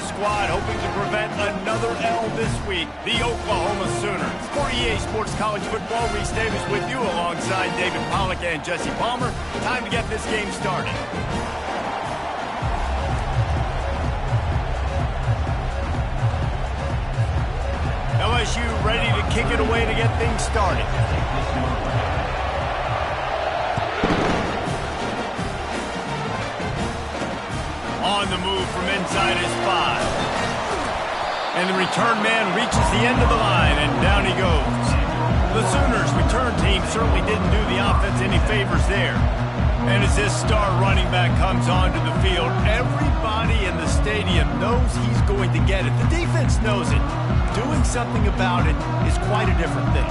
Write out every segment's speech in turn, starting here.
squad hoping to prevent another L this week, the Oklahoma Sooners. For EA Sports College Football, Reese Davis with you alongside David Pollack and Jesse Palmer. Time to get this game started. LSU ready to kick it away to get things started. On the move from inside his 5. And the return man reaches the end of the line, and down he goes. The Sooners' return team certainly didn't do the offense any favors there. And as this star running back comes onto the field, everybody in the stadium knows he's going to get it. The defense knows it. Doing something about it is quite a different thing.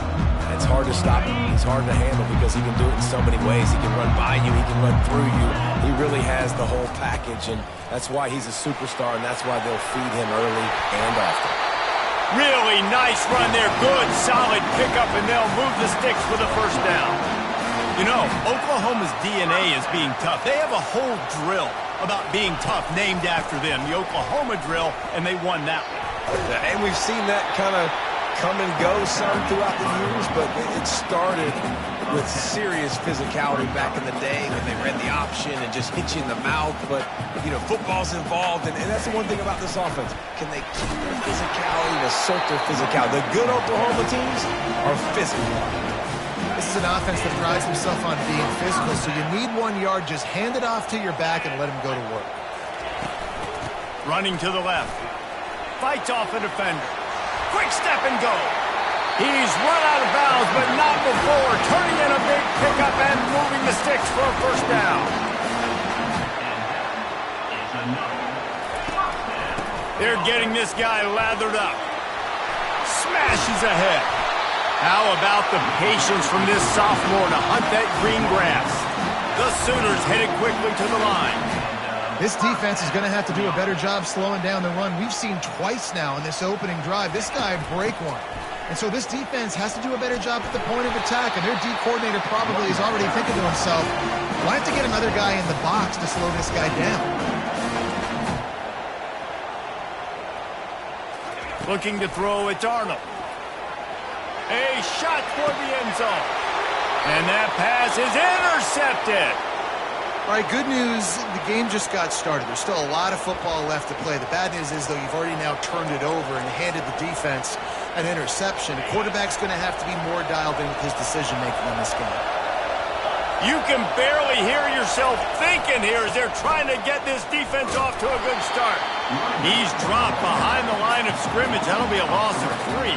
It's hard to stop him. He's hard to handle because he can do it in so many ways. He can run by you. He can run through you. He really has the whole package, and that's why he's a superstar, and that's why they'll feed him early and often. Really nice run there. Good, solid pickup, and they'll move the sticks for the first down. You know, Oklahoma's DNA is being tough. They have a whole drill about being tough named after them, the Oklahoma drill, and they won that one. And we've seen that kind of come and go some throughout the years, but it started with serious physicality back in the day when they read the option and just hit you in the mouth. But, you know, football's involved, and that's the one thing about this offense. Can they keep their physicality and assert their physicality? The good Oklahoma teams are physical. This is an offense that prides himself on being physical, so you need 1 yard, just hand it off to your back and let him go to work. Running to the left. Fights off a defender. Quick step and go. He's run out of bounds, but not before turning in a big pickup and moving the sticks for a first down. They're getting this guy lathered up. Smashes ahead. How about the patience from this sophomore to hunt that green grass? The Sooners headed quickly to the line. This defense is going to have to do a better job slowing down the run. We've seen twice now in this opening drive. This guy break one. And so this defense has to do a better job at the point of attack. And their D coordinator probably is already thinking to himself, well, I have to get another guy in the box to slow this guy down. Looking to throw, it's Arnold. A shot toward the end zone. And that pass is intercepted. All right, good news, the game just got started. There's still a lot of football left to play. The bad news is, though, you've already now turned it over and handed the defense an interception. The quarterback's going to have to be more dialed in with his decision-making in this game. You can barely hear yourself thinking here as they're trying to get this defense off to a good start. He's dropped behind the line of scrimmage. That'll be a loss of 3.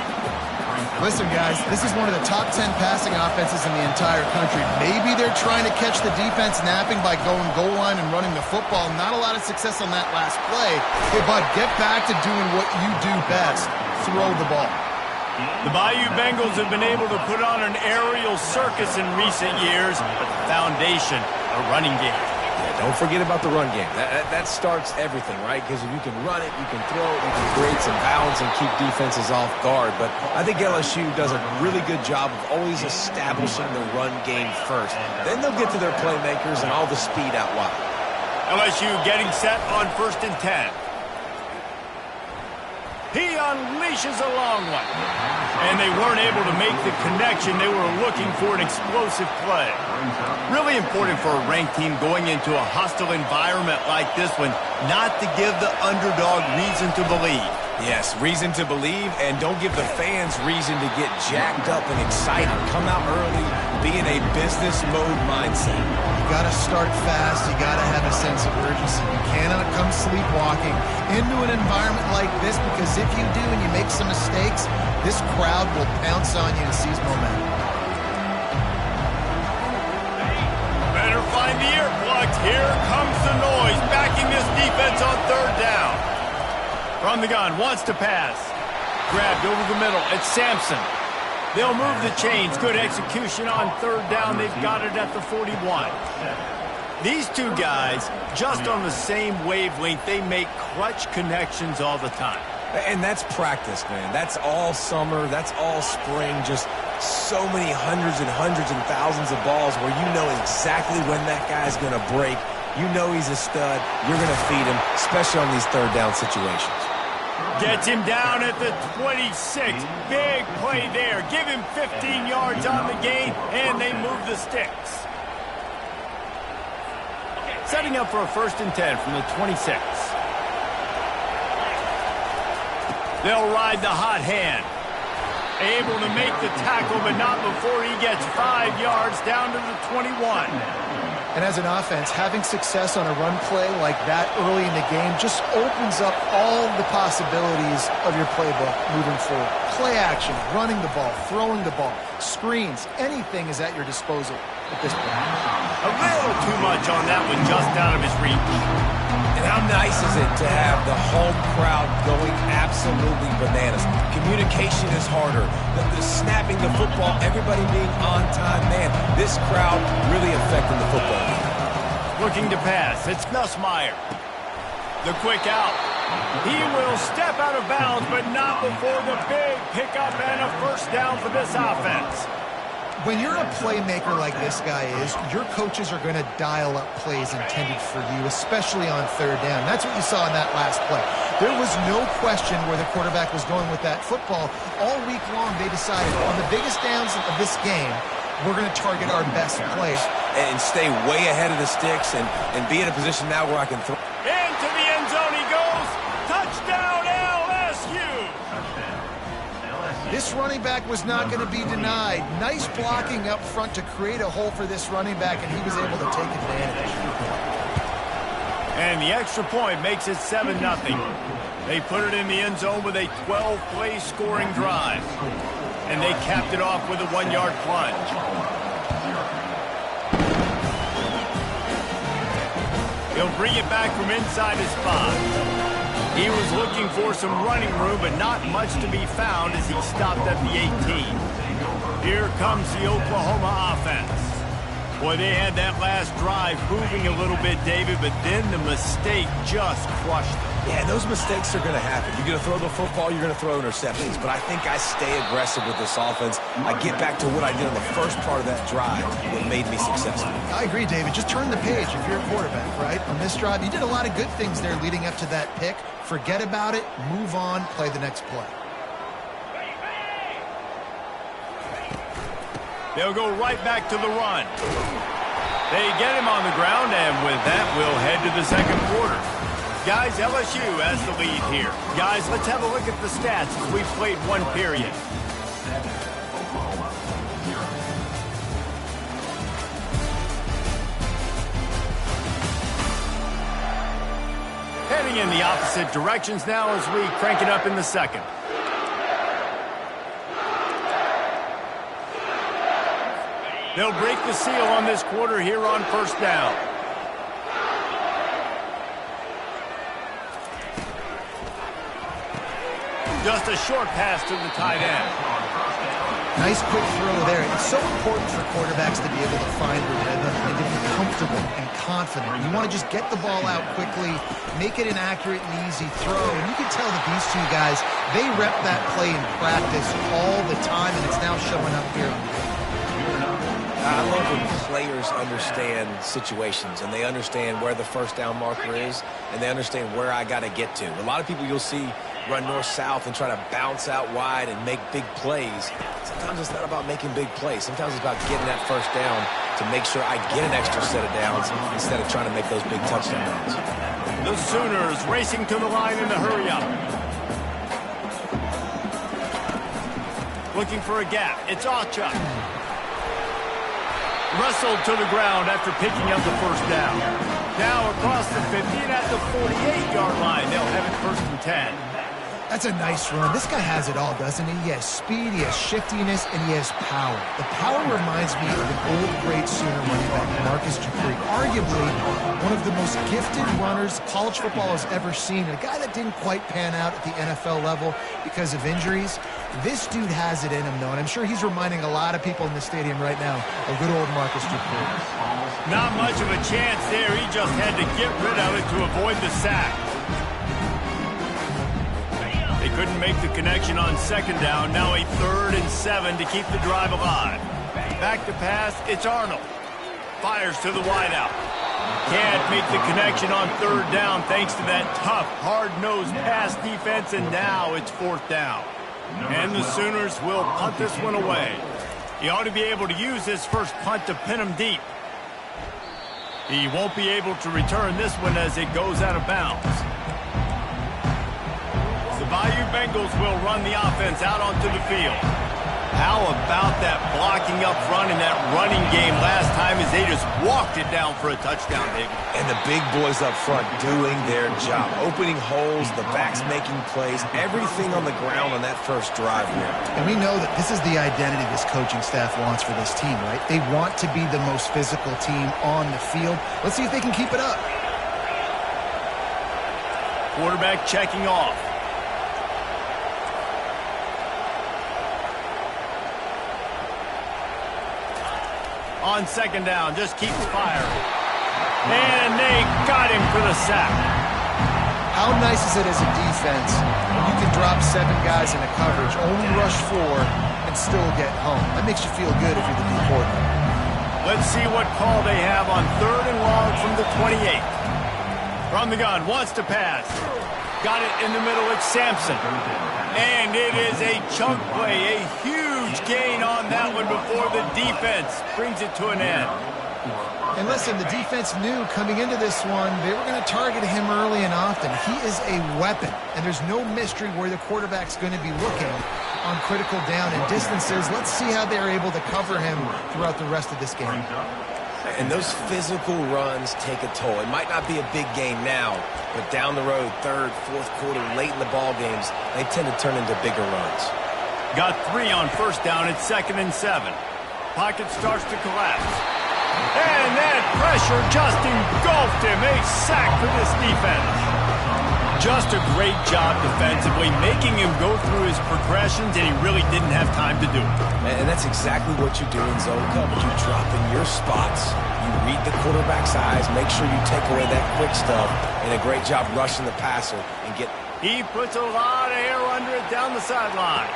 Listen, guys, this is one of the top 10 passing offenses in the entire country. Maybe they're trying to catch the defense napping by going goal line and running the football. Not a lot of success on that last play. Hey, bud, get back to doing what you do best. Throw the ball. The Bayou Bengals have been able to put on an aerial circus in recent years, but the foundation, a running game. Don't forget about the run game. That starts everything, right? Because if you can run it, you can throw it, you can create some balance and keep defenses off guard. But I think LSU does a really good job of always establishing the run game first. Then they'll get to their playmakers and all the speed out wide. LSU getting set on 1st and 10. He unleashes a long one. And they weren't able to make the connection. They were looking for an explosive play. Really important for a ranked team going into a hostile environment like this one, not to give the underdog reason to believe. Yes, reason to believe, and don't give the fans reason to get jacked up and excited. Come out early, be in a business mode mindset. You got to start fast. You got to have a sense of urgency. You cannot come sleepwalking into an environment like this, because if you do and you make some mistakes, this crowd will pounce on you and seize momentum. Better find the earplugs. Here comes the noise, backing this defense on 3rd down. From the gun, wants to pass. Grabbed over the middle. It's Sampson. They'll move the chains. Good execution on 3rd down. They've got it at the 41. These two guys, just on the same wavelength, they make clutch connections all the time. And that's practice, man. That's all summer. That's all spring. Just so many hundreds and thousands of balls where you know exactly when that guy's going to break. You know he's a stud. You're going to feed him, especially on these 3rd down situations. Gets him down at the 26. Big play there. Give him 15 yards on the gain, and they move the sticks. Setting up for a 1st and 10 from the 26. They'll ride the hot hand. Able to make the tackle, but not before he gets 5 yards down to the 21. And as an offense, having success on a run play like that early in the game just opens up all the possibilities of your playbook moving forward. Play action, running the ball, throwing the ball, screens, anything is at your disposal at this point. A little too much on that one, just out of his reach. And how nice is it to have the home crowd going absolutely bananas? Communication is harder. The snapping the football, everybody being on time. Man, this crowd really affecting the football game. Looking to pass. It's Nussmeier. The quick out. He will step out of bounds, but not before the big pickup and a 1st down for this offense. When you're a playmaker like this guy is, your coaches are going to dial up plays intended for you, especially on 3rd down. That's what you saw in that last play. There was no question where the quarterback was going with that football. All week long, they decided on the biggest downs of this game, we're going to target our best plays. And stay way ahead of the sticks and be in a position now where I can throw. Into the end zone he goes. Touchdown, LSU. This running back was not going to be denied. Nice blocking up front to create a hole for this running back, and he was able to take advantage. And the extra point makes it 7-0. They put it in the end zone with a 12-play scoring drive. And they capped it off with a 1-yard plunge. He'll bring it back from inside his spot. He was looking for some running room, but not much to be found as he stopped at the 18. Here comes the Oklahoma offense. Boy, they had that last drive moving a little bit, David, but then the mistake just crushed them. Yeah, those mistakes are going to happen. You're going to throw the football, you're going to throw interceptions. But I think I stay aggressive with this offense. I get back to what I did on the first part of that drive that made me successful. I agree, David. Just turn the page if you're a quarterback, right? On this drive, you did a lot of good things there leading up to that pick. Forget about it, move on, play the next play. They'll go right back to the run. They get him on the ground, and with that, we'll head to the 2nd quarter. Guys, LSU has the lead here. Guys, let's have a look at the stats as we've played 1 period. Heading in the opposite directions now as we crank it up in the 2nd. They'll break the seal on this quarter here on 1st down. Just a short pass to the tight end. Nice quick throw there. It's so important for quarterbacks to be able to find the rhythm and to be comfortable and confident. You want to just get the ball out quickly, make it an accurate and easy throw. And you can tell that these two guys, they rep that play in practice all the time, and it's now showing up here on the field. I love when players understand situations and they understand where the 1st down marker is and they understand where I got to get to. A lot of people you'll see run north-south and try to bounce out wide and make big plays. Sometimes it's not about making big plays. Sometimes it's about getting that 1st down to make sure I get an extra set of downs instead of trying to make those big touchdown runs. The Sooners racing to the line in the hurry-up. Looking for a gap. It's Acha. Wrestled to the ground after picking up the 1st down. Now across the 50 and at the 48-yard line. They'll have it 1st and 10. That's a nice run. This guy has it all, doesn't he? He has speed, he has shiftiness, and he has power. The power reminds me of an old great Sooner running back, Marcus Dupree. Arguably one of the most gifted runners college football has ever seen. A guy that didn't quite pan out at the NFL level because of injuries. This dude has it in him, though, and I'm sure he's reminding a lot of people in the stadium right now of good old Marcus Dupree. Not much of a chance there. He just had to get rid of it to avoid the sack. They couldn't make the connection on 2nd down. Now a 3rd and 7 to keep the drive alive. Back to pass, it's Arnold. Fires to the wideout. Can't make the connection on third down thanks to that tough, hard-nosed pass defense, and now it's fourth down. And the Sooners will punt this one away. He ought to be able to use his first punt to pin him deep. He won't be able to return this one as it goes out of bounds. The Bayou Bengals will run the offense out onto the field. How about that blocking up front and that running game last time as they just walked it down for a touchdown, David? And the big boys up front doing their job. Opening holes, the backs making plays, everything on the ground on that first drive here. And we know that this is the identity this coaching staff wants for this team, right? They want to be the most physical team on the field. Let's see if they can keep it up. Quarterback checking off. On second down, just keeps firing. And they got him for the sack. How nice is it as a defense when you can drop 7 guys in a coverage, only rush 4, and still get home? That makes you feel good if you're the D coordinator. Let's see what call they have on third and long from the 28. From the gun, wants to pass. Got it in the middle, it's Sampson. And it is a chunk play, a huge gain on that one before the defense brings it to an end. And listen, the defense knew coming into this one, they were going to target him early and often. He is a weapon, and there's no mystery where the quarterback's going to be looking on critical down and distances. Let's see how they're able to cover him throughout the rest of this game. And those physical runs take a toll. It might not be a big game now, but down the road, third, fourth quarter, late in the ball games, they tend to turn into bigger runs. Got 3 on first down at 2nd and 7. Pocket starts to collapse. And that pressure just engulfed him. A sack for this defense. Just a great job defensively, making him go through his progressions, and he really didn't have time to do it. And that's exactly what you do in zone coverage. You drop in your spots, you read the quarterback's eyes, make sure you take away that quick stuff, and a great job rushing the passer and get... He puts a lot of air under it down the sideline.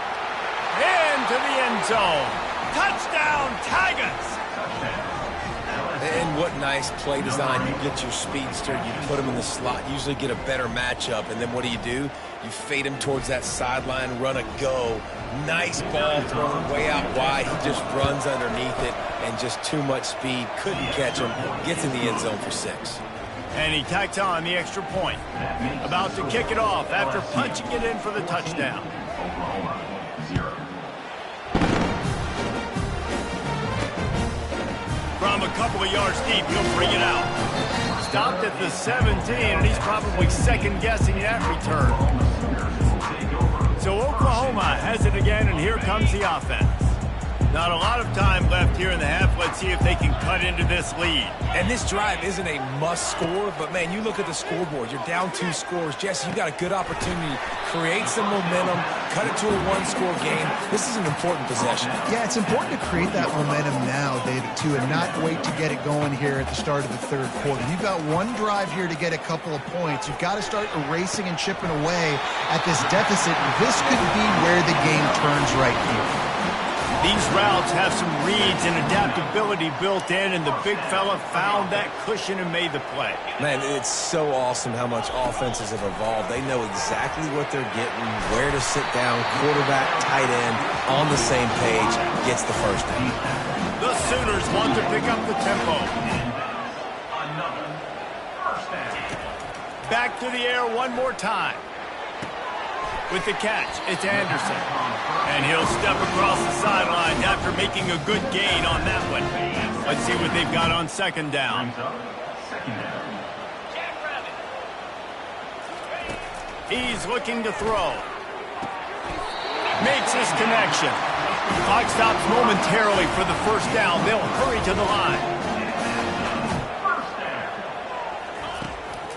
Into the end zone. Touchdown, Tigers! And what nice play design. You get your speedster, you put him in the slot, usually get a better matchup, and then what do? You fade him towards that sideline, run a go. Nice ball thrown way out wide. He just runs underneath it, and just too much speed. Couldn't catch him. Gets in the end zone for 6. And he tacks on the extra point. About to kick it off after punching it in for the touchdown. From a couple of yards deep, he'll bring it out. Stopped at the 17, and he's probably second-guessing that return. So Oklahoma has it again, and here comes the offense. Not a lot of time left here in the half. Let's see if they can cut into this lead. And this drive isn't a must score, but man, you look at the scoreboard. You're down 2 scores. Jesse, you got a good opportunity. Create some momentum. Cut it to a 1-score game. This is an important possession. Yeah, it's important to create that momentum now, David, too, and not wait to get it going here at the start of the third quarter. You've got one drive here to get a couple of points. You've got to start erasing and chipping away at this deficit. This could be where the game turns right here. These routes have some reads and adaptability built in, and the big fella found that cushion and made the play. Man, it's so awesome how much offenses have evolved. They know exactly what they're getting, where to sit down, quarterback, tight end, on the same page, gets the first down. The Sooners want to pick up the tempo. Back to the air one more time. With the catch, it's Anderson. And he'll step across the sidelines after making a good gain on that one. Let's see what they've got on second down. He's looking to throw. Makes his connection. Clock stops momentarily for the first down. They'll hurry to the line.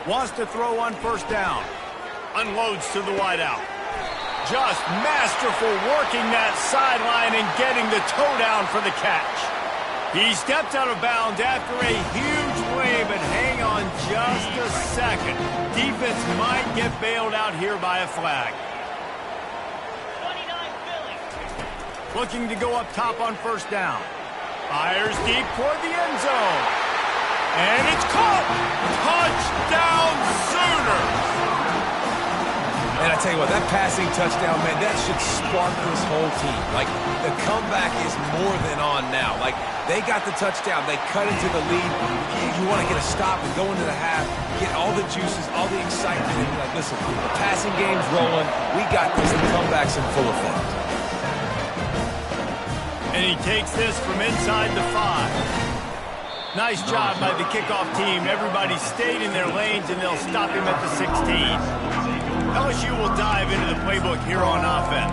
Wants to throw on first down. Unloads to the wideout. Just masterful working that sideline and getting the toe down for the catch. He stepped out of bounds after a huge play, but hang on just a second. Defense might get bailed out here by a flag. Looking to go up top on first down. Fires deep toward the end zone. And it's caught! Touchdown Sooners! And I tell you what, that passing touchdown, man, that should spark this whole team. Like, the comeback is more than on now. Like, they got the touchdown. They cut into the lead. You want to get a stop and go into the half, get all the juices, all the excitement, and be like, listen, the passing game's rolling. We got this. The comeback's in full effect. And he takes this from inside the 5. Nice job by the kickoff team. Everybody stayed in their lanes, and they'll stop him at the 16. LSU will dive into the playbook here on offense.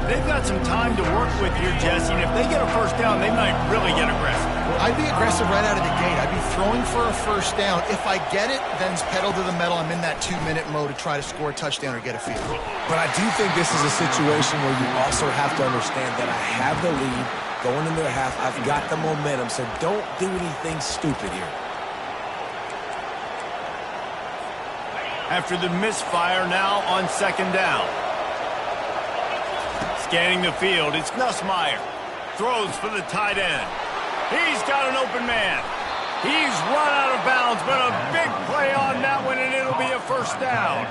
They've got some time to work with here, Jesse, and if they get a first down, they might really get aggressive. I'd be aggressive right out of the gate. I'd be throwing for a first down. If I get it, then it's pedal to the metal. I'm in that 2-minute mode to try to score a touchdown or get a field goal. But I do think this is a situation where you also have to understand that I have the lead going into the half. I've got the momentum, so don't do anything stupid here. After the misfire now on second down. Scanning the field, it's Nussmeier. Throws for the tight end. He's got an open man. He's run out of bounds, but a big play on that one, and it'll be a first down.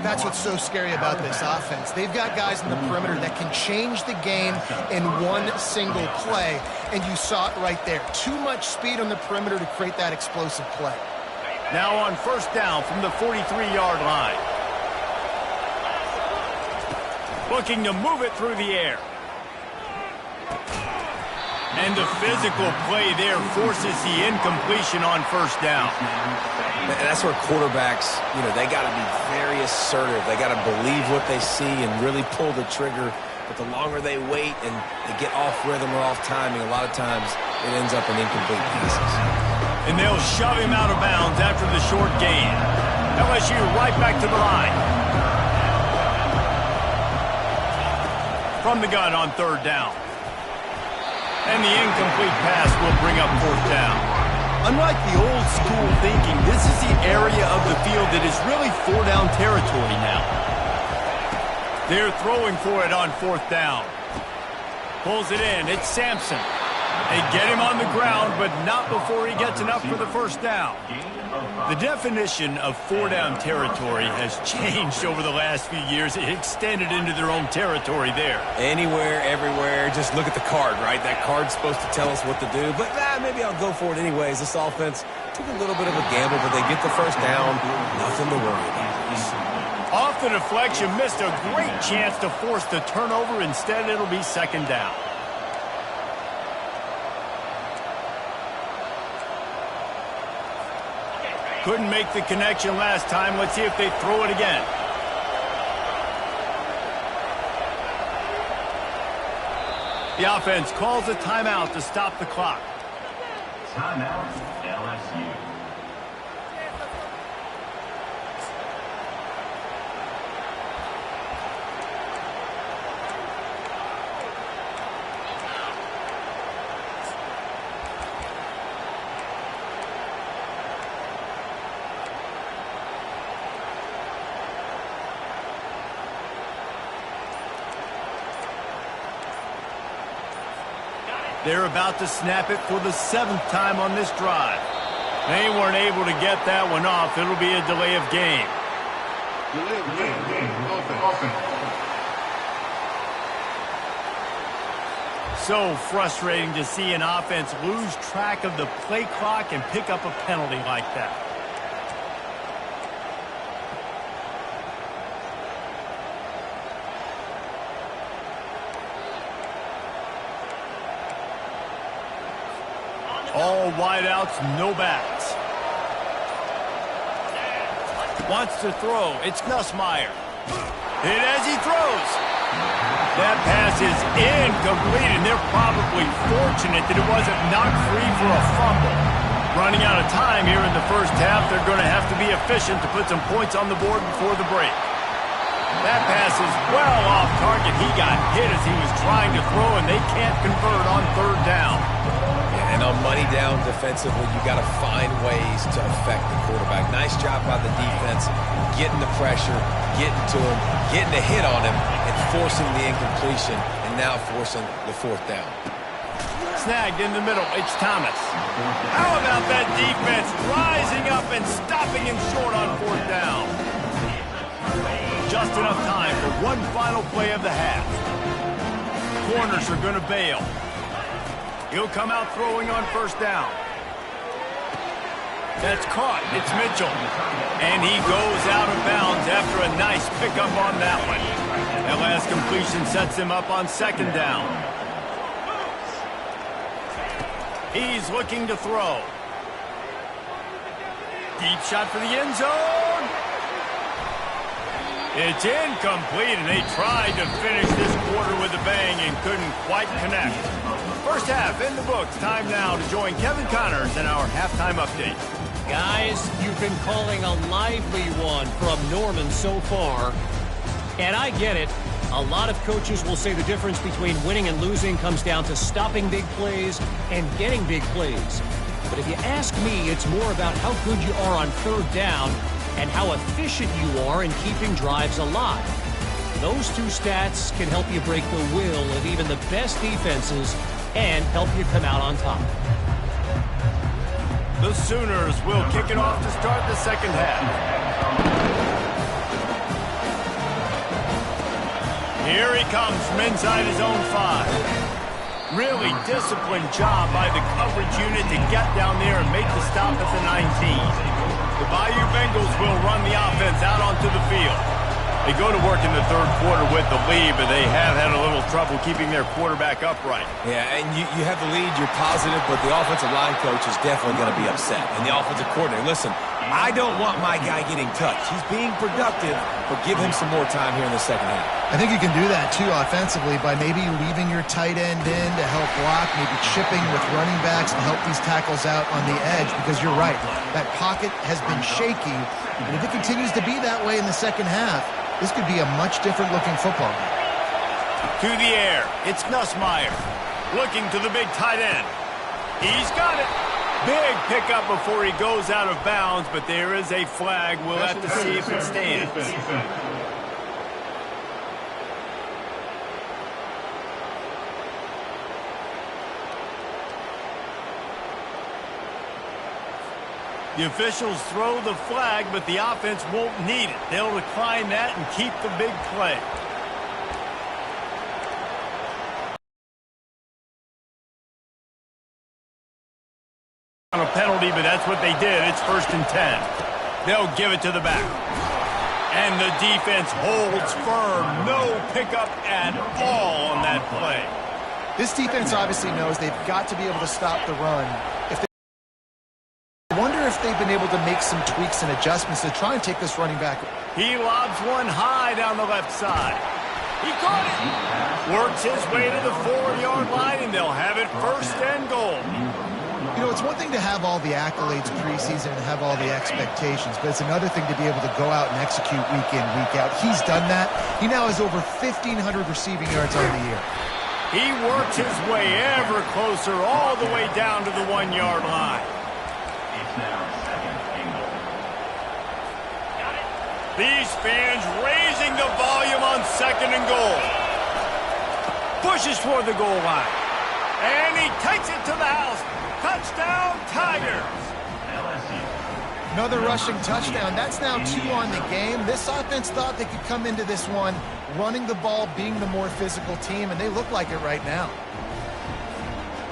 That's what's so scary about this offense. They've got guys in the perimeter that can change the game in one single play, and you saw it right there. Too much speed on the perimeter to create that explosive play. Now on first down from the 43-yard line. Looking to move it through the air. And the physical play there forces the incompletion on first down. And that's where quarterbacks, they got to be very assertive. They got to believe what they see and really pull the trigger. But the longer they wait and they get off rhythm or off timing, a lot of times it ends up in incomplete passes. And they'll shove him out of bounds after the short gain. LSU right back to the line. From the gun on third down. And the incomplete pass will bring up fourth down. Unlike the old school thinking, this is the area of the field that is really four-down territory now. They're throwing for it on fourth down. Pulls it in. It's Sampson. They get him on the ground, but not before he gets enough for the first down. The definition of four-down territory has changed over the last few years. It extended into their own territory there. Anywhere, everywhere, just look at the card, right? That card's supposed to tell us what to do, but maybe I'll go for it anyways. This offense took a little bit of a gamble, but they get the first down. Nothing to worry about. Off the deflection, missed a great chance to force the turnover. Instead, it'll be second down. Couldn't make the connection last time. Let's see if they throw it again. The offense calls a timeout to stop the clock. Timeout, LSU. They're about to snap it for the 7th time on this drive. They weren't able to get that one off. It'll be a delay of game. So frustrating to see an offense lose track of the play clock and pick up a penalty like that. All wideouts, no backs. Wants to throw. It's Nussmeier. Hit as he throws. That pass is incomplete, and they're probably fortunate that it wasn't knocked free for a fumble. Running out of time here in the first half, they're going to have to be efficient to put some points on the board before the break. That pass is well off target. He got hit as he was trying to throw, and they can't convert on third down. And on money down defensively, you got to find ways to affect the quarterback. Nice job by the defense, getting the pressure, getting to him, getting a hit on him, and forcing the incompletion, and now forcing the fourth down. Snagged in the middle. It's Thomas. How about that defense rising up and stopping him short on 4th down? Just enough time for one final play of the half. Corners are going to bail. He'll come out throwing on 1st down. That's caught. It's Mitchell. And he goes out of bounds after a nice pickup on that one. That last completion sets him up on 2nd down. He's looking to throw. Deep shot for the end zone. It's incomplete, and they tried to finish this quarter with a bang and couldn't quite connect. First half in the books. Time now to join Kevin Connors in our halftime update. Guys, you've been calling a lively one from Norman so far. And I get it. A lot of coaches will say the difference between winning and losing comes down to stopping big plays and getting big plays. But if you ask me, it's more about how good you are on 3rd down and how efficient you are in keeping drives alive. Those two stats can help you break the will of even the best defenses and help you come out on top. The Sooners will kick it off to start the 2nd half. Here he comes from inside his own 5. Really disciplined job by the coverage unit to get down there and make the stop at the 19. The Bayou Bengals will run the offense out onto the field. They go to work in the 3rd quarter with the lead, but they have had a little trouble keeping their quarterback upright. Yeah, and you have the lead, you're positive, but the offensive line coach is definitely going to be upset. And the offensive coordinator, listen, I don't want my guy getting touched. He's being productive, but give him some more time here in the 2nd half. I think you can do that, too, offensively, by maybe leaving your tight end in to help block, maybe chipping with running backs to help these tackles out on the edge, because you're right. That pocket has been shaky, and if it continues to be that way in the 2nd half, this could be a much different-looking football game. To the air, it's Nussmeier. Looking to the big tight end. He's got it. Big pickup before he goes out of bounds, but there is a flag. We'll have to see if it stands. The officials throw the flag, but the offense won't need it. They'll decline that and keep the big play. On a penalty, but that's what they did. It's 1st and 10. They'll give it to the back. And the defense holds firm. No pickup at all on that play. This defense obviously knows they've got to be able to stop the run. I wonder if they've been able to make some tweaks and adjustments to try and take this running back. He lobs one high down the left side. He caught it. Works his way to the 4-yard line, and they'll have it 1st and goal. You know, it's one thing to have all the accolades preseason and have all the expectations, but it's another thing to be able to go out and execute week in, week out. He's done that. He now has over 1,500 receiving yards on the year. He works his way ever closer all the way down to the 1-yard line. These fans raising the volume on 2nd and goal. Pushes toward the goal line. And he takes it to the house. Touchdown, Tigers. Another rushing touchdown. That's now 2 on the game. This offense thought they could come into this one running the ball, being the more physical team, and they look like it right now.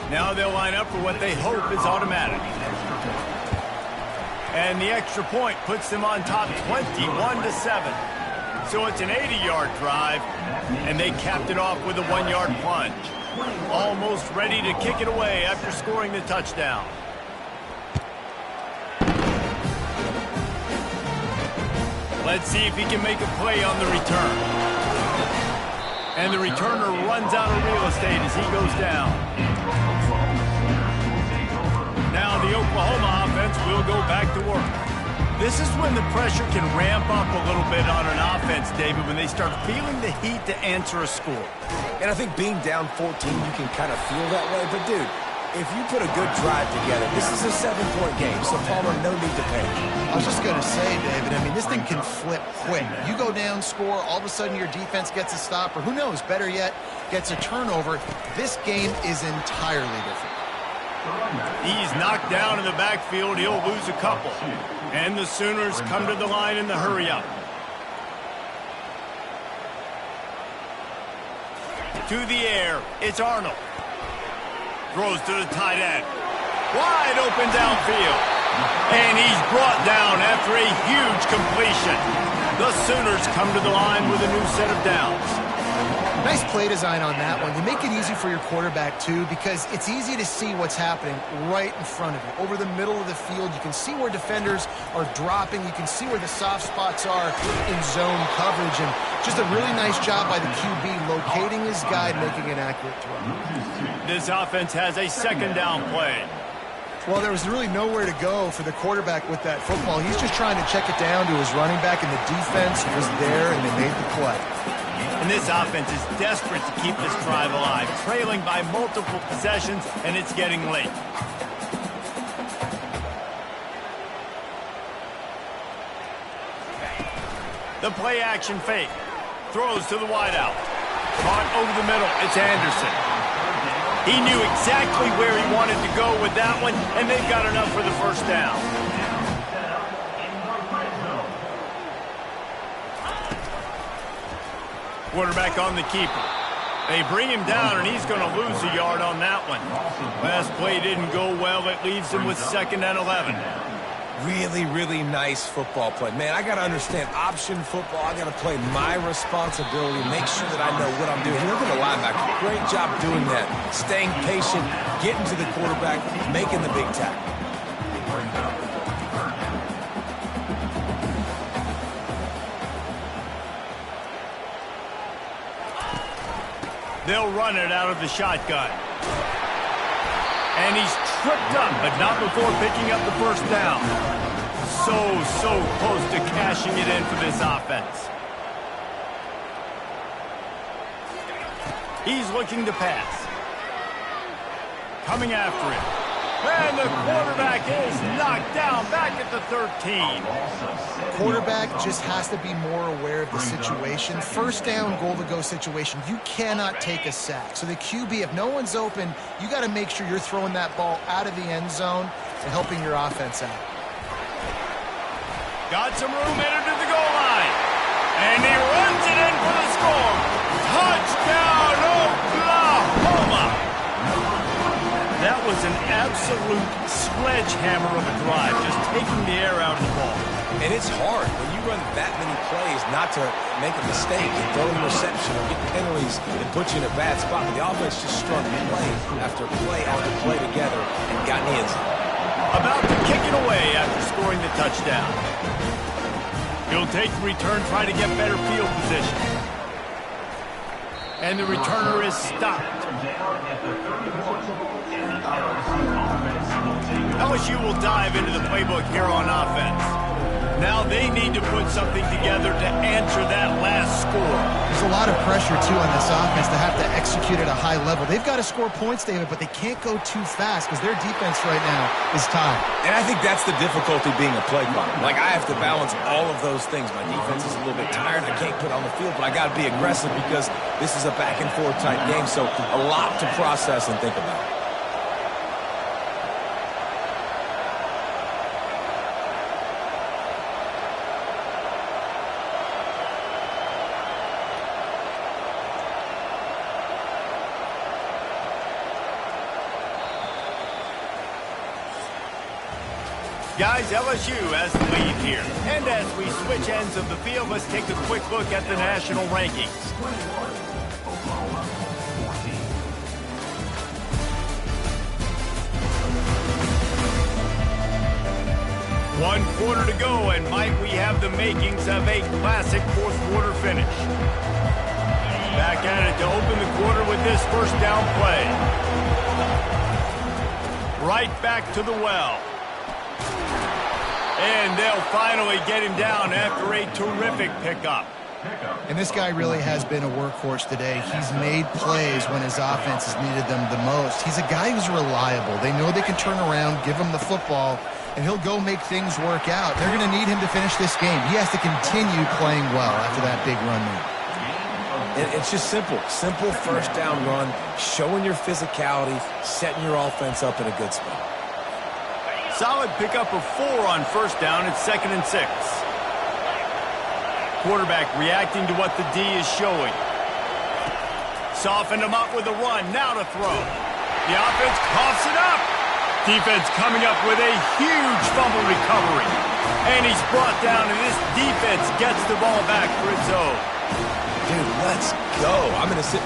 Now they'll line up for what they hope is automatic. And the extra point puts them on top 21-7. So it's an 80-yard drive, and they capped it off with a 1-yard plunge. Almost ready to kick it away after scoring the touchdown. Let's see if he can make a play on the return. And the returner runs out of real estate as he goes down. Now the Oklahoma offense will go back to work. This is when the pressure can ramp up a little bit on an offense, David, when they start feeling the heat to answer a score. And I think being down 14, you can kind of feel that way. But, dude, if you put a good drive together, this is a 7-point game, so Palmer, no need to panic. I was just going to say, David, I mean, this thing can flip quick. You go down, score, all of a sudden your defense gets a stop, or who knows, better yet, gets a turnover. This game is entirely different. He's knocked down in the backfield. He'll lose a couple. And the Sooners come to the line in the hurry-up. To the air, it's Arnold. Throws to the tight end. Wide open downfield. And he's brought down after a huge completion. The Sooners come to the line with a new set of downs. Nice play design on that one. You make it easy for your quarterback, too, because it's easy to see what's happening right in front of you. Over the middle of the field, you can see where defenders are dropping. You can see where the soft spots are in zone coverage. And just a really nice job by the QB locating his guy and making an accurate throw. This offense has a second down play. Well, there was really nowhere to go for the quarterback with that football. He's just trying to check it down to his running back, and the defense was there, and they made the play. And this offense is desperate to keep this drive alive, trailing by multiple possessions, and it's getting late. The play action fake. Throws to the wideout. Caught over the middle. It's Anderson. He knew exactly where he wanted to go with that one, and they've got enough for the first down. Quarterback on the keeper. They bring him down, and he's going to lose a yard on that one. Last play didn't go well. It leaves him with 2nd and 11. Really, really nice football play. Man, I got to understand option football. I got to play my responsibility, make sure that I know what I'm doing. Look at the linebacker. Great job doing that. Staying patient, getting to the quarterback, making the big tackle. They'll run it out of the shotgun. And he's tripped up, but not before picking up the first down. So close to cashing it in for this offense. He's looking to pass. Coming after it. And the quarterback is knocked down back at the 13. Quarterback just has to be more aware of the situation. First down, goal-to-go situation. You cannot take a sack. So the QB, if no one's open, you got to make sure you're throwing that ball out of the end zone and helping your offense out. Got some room headed to the goal line. And he runs it in for the score. Touchdown, Oklahoma! That was an absolute sledgehammer of a drive, just taking the air out of the ball. And it's hard when you run that many plays not to make a mistake and throw an interception or get penalties and put you in a bad spot. But the offense just strung play after play together and got in the end zone. About to kick it away after scoring the touchdown. He'll take the return, try to get better field position. And the returner is stopped. LSU will dive into the playbook here on offense. Now they need to put something together to answer that last score. There's a lot of pressure, too, on this offense to have to execute at a high level. They've got to score points, David, but they can't go too fast because their defense right now is tied. And I think that's the difficulty being a play caller. Like, I have to balance all of those things. My defense is a little bit tired. I can't put on the field, but I got to be aggressive because this is a back-and-forth type game, so a lot to process and think about. Guys, LSU has the lead here. And as we switch ends of the field, let's take a quick look at the national rankings. One quarter to go, and Mike, we have the makings of a classic fourth quarter finish. Back at it to open the quarter with this first down play. Right back to the well. And they'll finally get him down after a terrific pickup. And this guy really has been a workhorse today. He's made plays when his offense has needed them the most. He's a guy who's reliable. They know they can turn around, give him the football, and he'll go make things work out. They're going to need him to finish this game. He has to continue playing well after that big run there. It's just simple. Simple first down run, showing your physicality, setting your offense up in a good spot. Solid pickup of 4 on first down. It's 2nd and 6. Quarterback reacting to what the D is showing. Softened him up with a run. Now to throw. The offense coughs it up. Defense coming up with a huge fumble recovery. And he's brought down, and this defense gets the ball back for its own. Dude, let's go.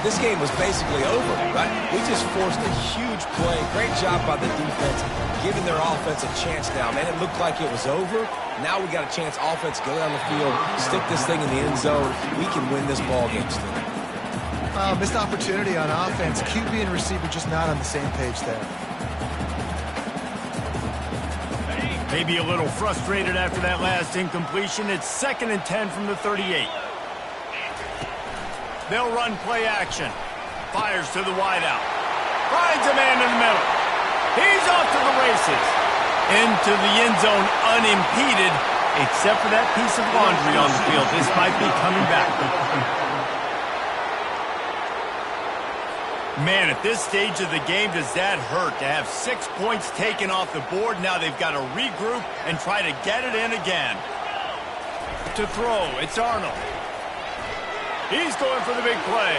This game was basically over, right? We just forced a huge play. Great job by the defense, giving their offense a chance now. Man, it looked like it was over. Now we got a chance. Offense, go down the field, stick this thing in the end zone. We can win this ball game still. Missed opportunity on offense. QB and receiver just not on the same page there. Maybe a little frustrated after that last incompletion. It's 2nd and 10 from the 38. They'll run play action. Fires to the wideout. Finds a man in the middle. He's off to the races. Into the end zone unimpeded, except for that piece of laundry on the field. This might be coming back. Man, at this stage of the game, does that hurt to have 6 points taken off the board? Now they've got to regroup and try to get it in again. To throw, it's Arnold. He's going for the big play.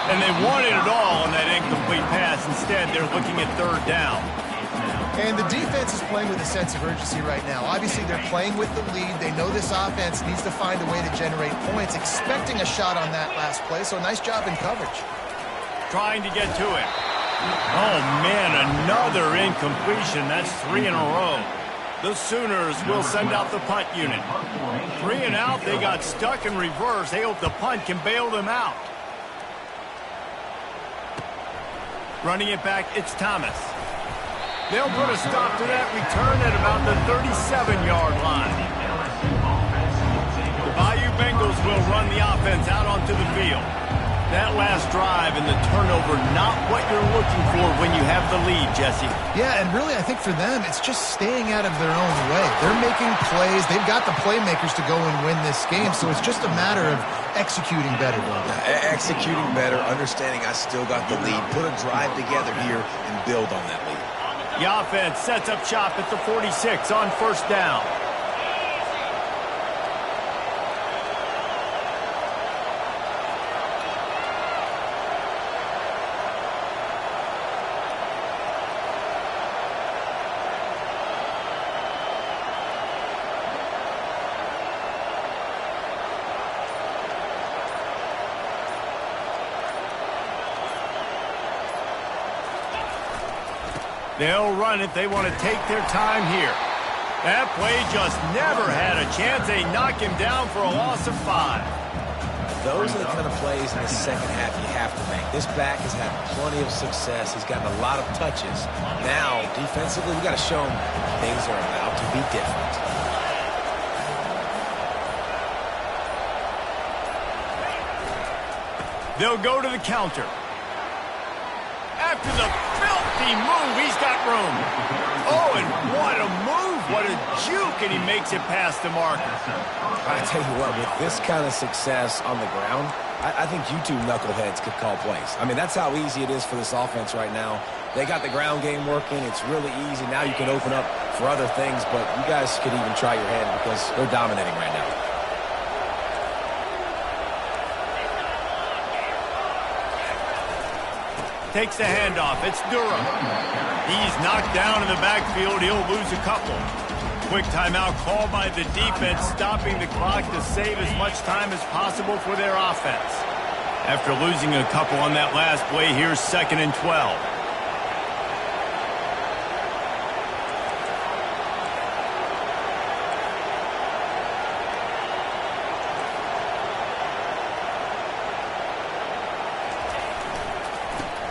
And they wanted it all on that incomplete pass. Instead, they're looking at 3rd down. And the defense is playing with a sense of urgency right now. Obviously, they're playing with the lead. They know this offense needs to find a way to generate points, expecting a shot on that last play. So nice job in coverage. Trying to get to it. Oh, man, another incompletion. That's 3 in a row. The Sooners will send out the punt unit. 3 and out. They got stuck in reverse. They hope the punt can bail them out. Running it back, it's Thomas. They'll put a stop to that return at about the 37-yard line. The Bayou Bengals will run the offense out onto the field. That last drive and the turnover, not what you're looking for when you have the lead, Jesse. Yeah, and really, I think for them, it's just staying out of their own way. They're making plays. They've got the playmakers to go and win this game, so it's just a matter of executing better. Executing better, understanding I still got the lead. Put a drive together here and build on that lead. The offense sets up shop at the 46 on first down. They'll run it. They want to take their time here. That play just never had a chance. They knock him down for a loss of 5. Those are the kind of plays in the second half you have to make. This back has had plenty of success. He's gotten a lot of touches. Now, defensively, we got to show him things are about to be different. They'll go to the counter. After the filthy move, he's got room. Oh, and what a move. What a juke, and he makes it past the marker. I tell you what, with this kind of success on the ground, I think you two knuckleheads could call plays. I mean, that's how easy it is for this offense right now. They got the ground game working. It's really easy. Now you can open up for other things, but you guys could even try your hand because they're dominating right now. Takes the handoff. It's Durham. He's knocked down in the backfield. He'll lose a couple. Quick timeout called by the defense, stopping the clock to save as much time as possible for their offense. After losing a couple on that last play, here's 2nd and 12.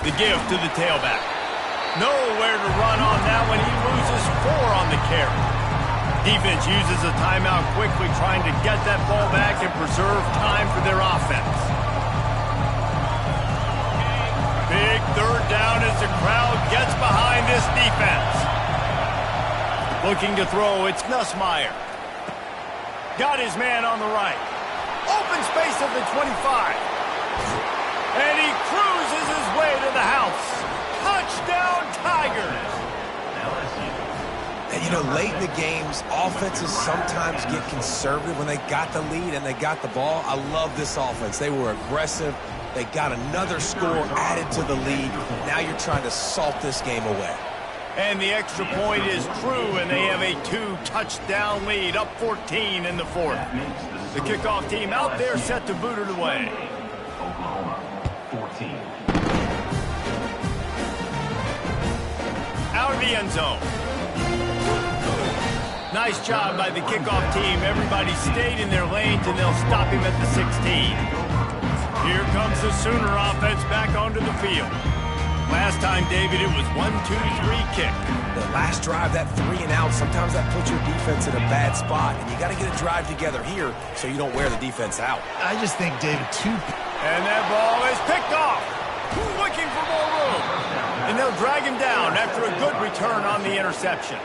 The give to the tailback. Nowhere to run on that one. He loses 4 on the carry. Defense uses a timeout quickly, trying to get that ball back and preserve time for their offense. Big third down as the crowd gets behind this defense. Looking to throw, it's Nussmeier. Got his man on the right. Open space at the 25. And he cruises his way to the house. Touchdown, Tigers. And, you know, late in the games, offenses sometimes get conservative when they got the lead and they got the ball. I love this offense. They were aggressive. They got another score added to the lead. Now you're trying to salt this game away. And the extra point is true, and they have a 2-touchdown lead, up 14 in the fourth. The kickoff team out there set to boot it away. Oklahoma, 14. Out of the end zone. Nice job by the kickoff team. Everybody stayed in their lanes, and they'll stop him at the 16. Here comes the Sooner offense back onto the field. Last time, David, it was 1-2-3 kick. The last drive, that 3 and out, sometimes that puts your defense in a bad spot. And you got to get a drive together here so you don't wear the defense out. I just think, David, And that ball is picked off. Looking for more room. And they'll drag him down after a good return on the interception.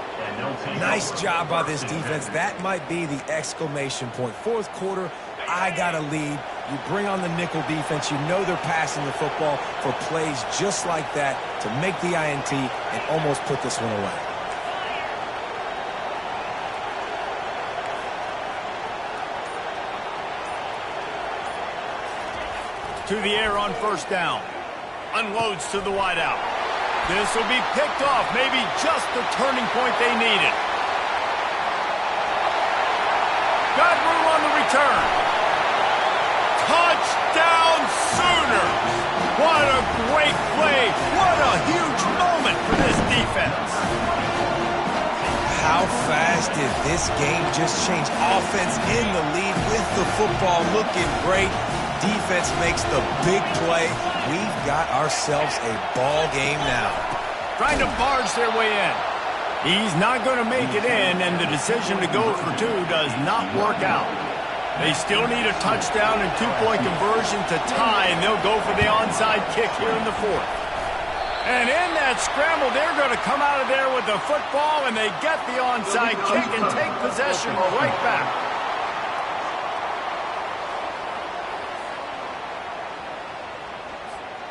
Nice job by this defense. That might be the exclamation point. Fourth quarter, I got a lead. You bring on the nickel defense. You know they're passing the football for plays just like that to make the INT and almost put this one away. To the air on first down. Unloads to the wideout. This will be picked off. Maybe just the turning point they needed. Got room on the return. Touchdown Sooners! What a great play. What a huge moment for this defense. How fast did this game just change? Offense in the lead with the football, looking great. Defense makes the big play. We've got ourselves a ball game now. Trying to barge their way in. He's not going to make it in, and the decision to go for 2 does not work out. They still need a touchdown and 2-point conversion to tie, and they'll go for the onside kick here in the fourth. And in that scramble, they're going to come out of there with the football, and they get the onside kick and take possession right back.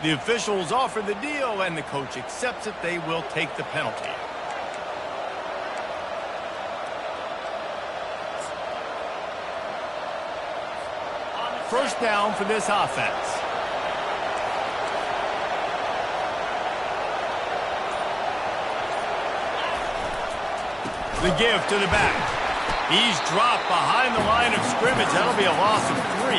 The officials offer the deal, and the coach accepts it. They will take the penalty. First down for this offense. The give to the back. He's dropped behind the line of scrimmage. That'll be a loss of 3.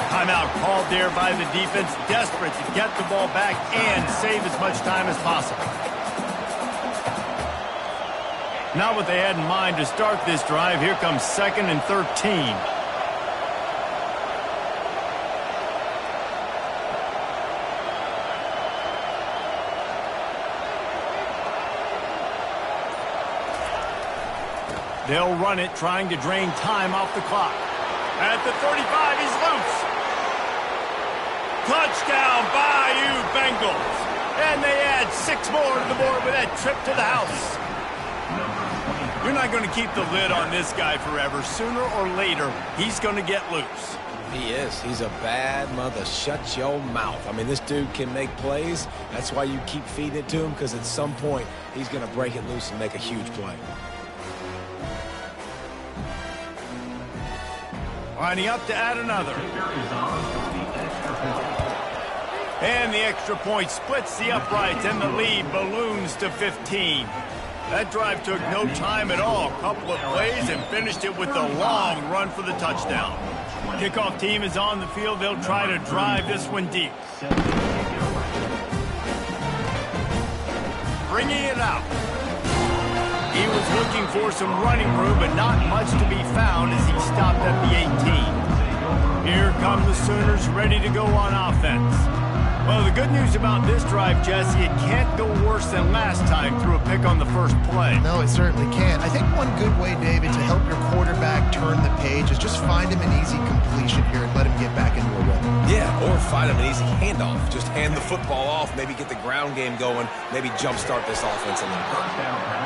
Timeout called there by the defense, desperate to get the ball back and save as much time as possible. Not what they had in mind to start this drive. Here comes 2nd and 13. They'll run it, trying to drain time off the clock. At the 35, he's loose. Touchdown, Bayou Bengals. And they add 6 more to the board with that trip to the house. You're not going to keep the lid on this guy forever. Sooner or later, he's going to get loose. He is. He's a bad mother. Shut your mouth. I mean, this dude can make plays. That's why you keep feeding it to him, because at some point, he's going to break it loose and make a huge play. Lining up to add another. And the extra point splits the uprights, and the lead balloons to 15. That drive took no time at all. A couple of plays and finished it with a long run for the touchdown. Kickoff team is on the field. They'll try to drive this one deep. Bringing it out. He was looking for some running room, but not much to be found as he stopped at the 18. Here come the Sooners ready to go on offense. Well, the good news about this drive, Jesse, it can't go worse than last time through a pick on the first play. No, it certainly can't. I think one good way, David, to help your quarterback turn the page is just find him an easy completion here and let him get back into a rhythm. Yeah, or find him an easy handoff. Just hand the football off, maybe get the ground game going, maybe jumpstart this offense a little bit.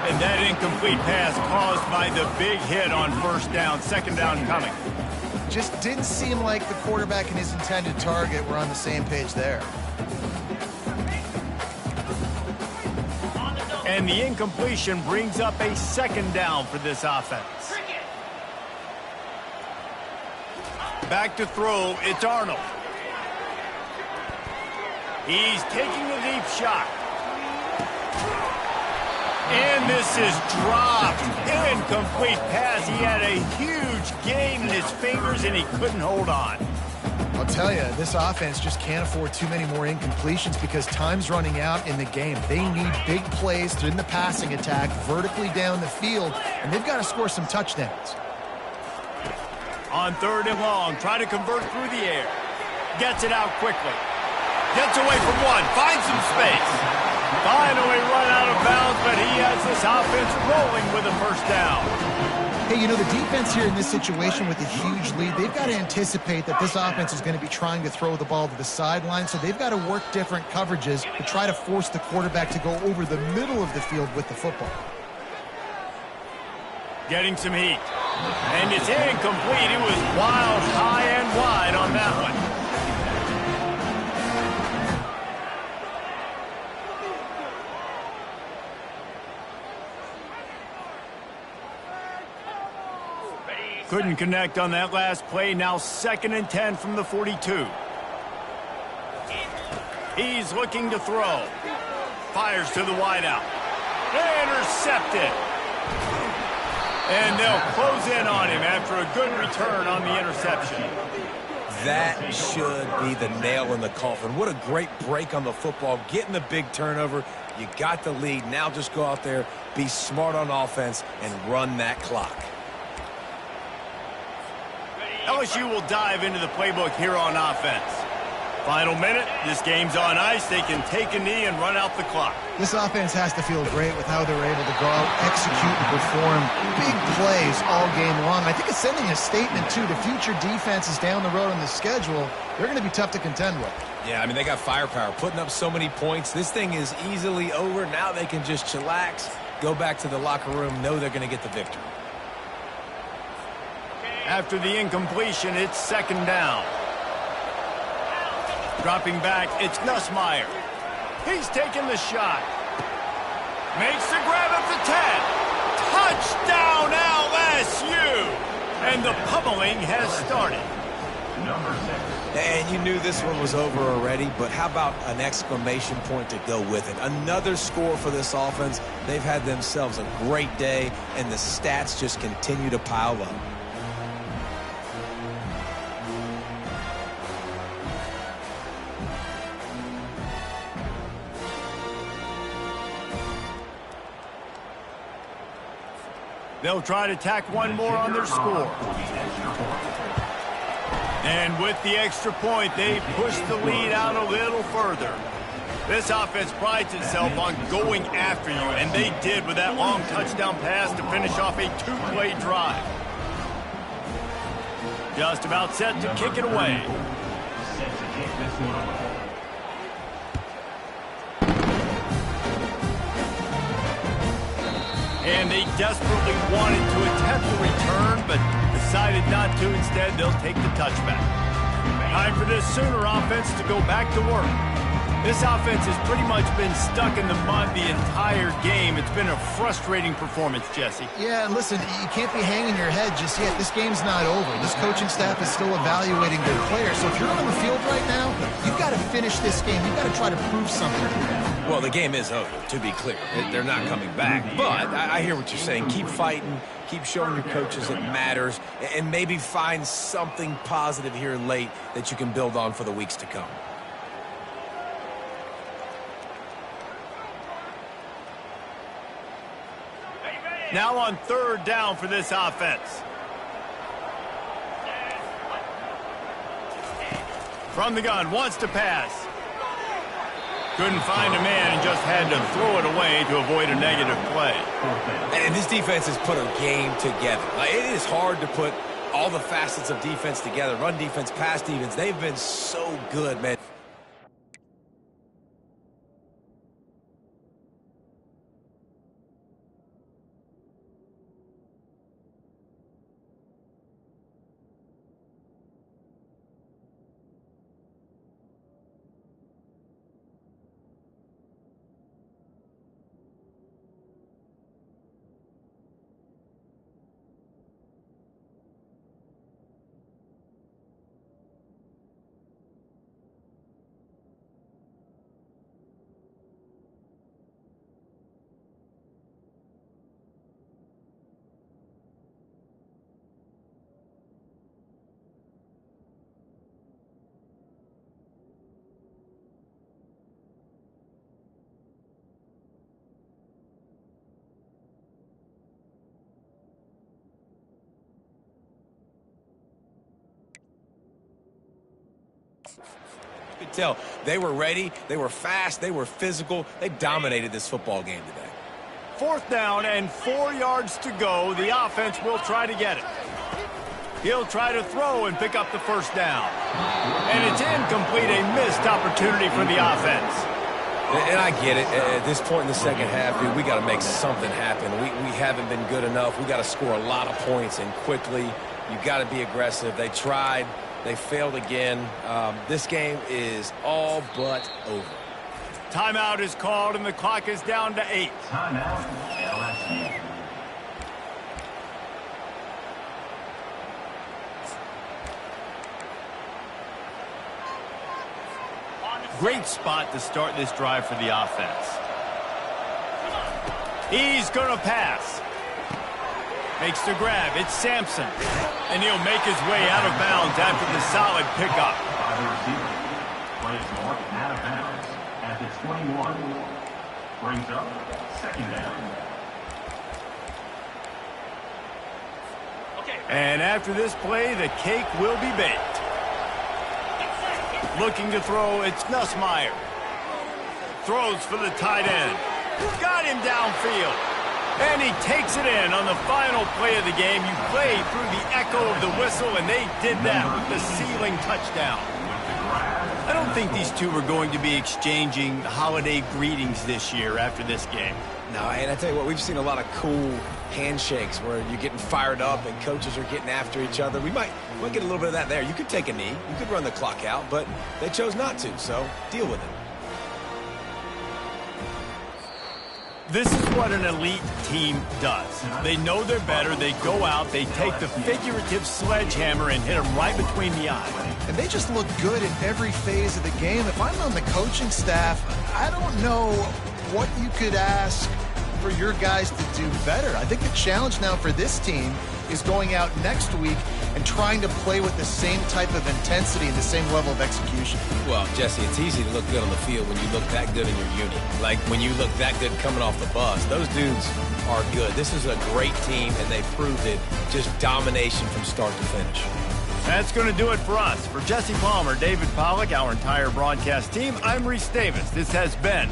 And that incomplete pass caused by the big hit on first down, second down coming. Just didn't seem like the quarterback and his intended target were on the same page there. And the incompletion brings up a second down for this offense. Back to throw, it's Arnold. He's taking a deep shot. And this is dropped. Incomplete pass. He had a huge gain in his fingers, and he couldn't hold on. I'll tell you, this offense just can't afford too many more incompletions because time's running out in the game. They need big plays in the passing attack, vertically down the field, and they've got to score some touchdowns. On third and long, trying to convert through the air. Gets it out quickly. Gets away from one, finds some space. Finally run out of bounds, but he has this offense rolling with a first down. Hey, you know, the defense here in this situation with a huge lead, they've got to anticipate that this offense is going to be trying to throw the ball to the sideline, so they've got to work different coverages to try to force the quarterback to go over the middle of the field with the football. Getting some heat. And it's incomplete. It was wild, high and wide on that one. Couldn't connect on that last play. Now 2nd and 10 from the 42. He's looking to throw. Fires to the wideout. Intercepted. And they'll close in on him after a good return on the interception. That should be the nail in the coffin. What a great break on the football. Getting the big turnover. You got the lead. Now just go out there, be smart on offense, and run that clock. LSU will dive into the playbook here on offense. Final minute, this game's on ice. They can take a knee and run out the clock. This offense has to feel great with how they're able to go out, execute, and perform big plays all game long. I think it's sending a statement, too, to future defenses down the road on the schedule. They're going to be tough to contend with. Yeah, I mean, they got firepower, putting up so many points. This thing is easily over. Now they can just chillax, go back to the locker room, know they're going to get the victory. After the incompletion, it's 2nd down. Dropping back, it's Nussmeier. He's taking the shot. Makes the grab at the 10. Touchdown, LSU! And the pummeling has started. Number 6. And you knew this one was over already, but how about an exclamation point to go with it? Another score for this offense. They've had themselves a great day, and the stats just continue to pile up. They'll try to tack one more on their score. And with the extra point, they push the lead out a little further. This offense prides itself on going after you, and they did with that long touchdown pass to finish off a 2-play drive. Just about set to kick it away. Set to kick this one away. And they desperately wanted to attempt the return, but decided not to. Instead, they'll take the touchback. Time for this Sooner offense to go back to work. This offense has pretty much been stuck in the mud the entire game. It's been a frustrating performance, Jesse. Yeah, and listen, you can't be hanging your head just yet. This game's not over. This coaching staff is still evaluating their players. So if you're on the field right now, you've got to finish this game. You've got to try to prove something to them. Well, the game is over, to be clear. They're not coming back. But I hear what you're saying. Keep fighting. Keep showing your coaches it matters. And maybe find something positive here late that you can build on for the weeks to come. Now on 3rd down for this offense. From the gun, wants to pass. Couldn't find a man and just had to throw it away to avoid a negative play. And this defense has put a game together. Like, it is hard to put all the facets of defense together. Run defense, pass defense. They've been so good, man. You could tell they were ready, they were fast, they were physical. They dominated this football game today. 4th down and 4 yards to go. The offense will try to get it. He'll try to throw and pick up the 1st down. And it's incomplete, a missed opportunity for the offense. And I get it. At this point in the second half, dude, we got to make something happen. We haven't been good enough. We got to score a lot of points and quickly. You got to be aggressive. They tried. They failed again. This game is all but over. Timeout is called, and the clock is down to 8. Timeout, LSU. Great spot to start this drive for the offense. He's going to pass. Makes the grab. It's Sampson. And he'll make his way out of bounds after the solid pickup. By the receiver. Plays marked out of bounds at the 21. Brings up 2nd down. And after this play, the cake will be baked. Looking to throw, it's Nussmeier. Throws for the tight end. Got him downfield. And he takes it in on the final play of the game. You play through the echo of the whistle, and they did that with the ceiling touchdown. I don't think these two are going to be exchanging holiday greetings this year after this game. No, and I tell you what, we've seen a lot of cool handshakes where you're getting fired up and coaches are getting after each other. We might get a little bit of that there. You could take a knee. You could run the clock out, but they chose not to, so deal with it. This is what an elite team does. They know they're better. They go out. They take the figurative sledgehammer and hit them right between the eyes. And they just look good in every phase of the game. If I'm on the coaching staff, I don't know what you could ask for your guys to do better. I think the challenge now for this team is going out next week and trying to play with the same type of intensity and the same level of execution. Well, Jesse, it's easy to look good on the field when you look that good in your unit. Like when you look that good coming off the bus. Those dudes are good. This is a great team, and they proved it. Just domination from start to finish. That's going to do it for us. For Jesse Palmer, David Pollack, our entire broadcast team, I'm Reese Davis. This has been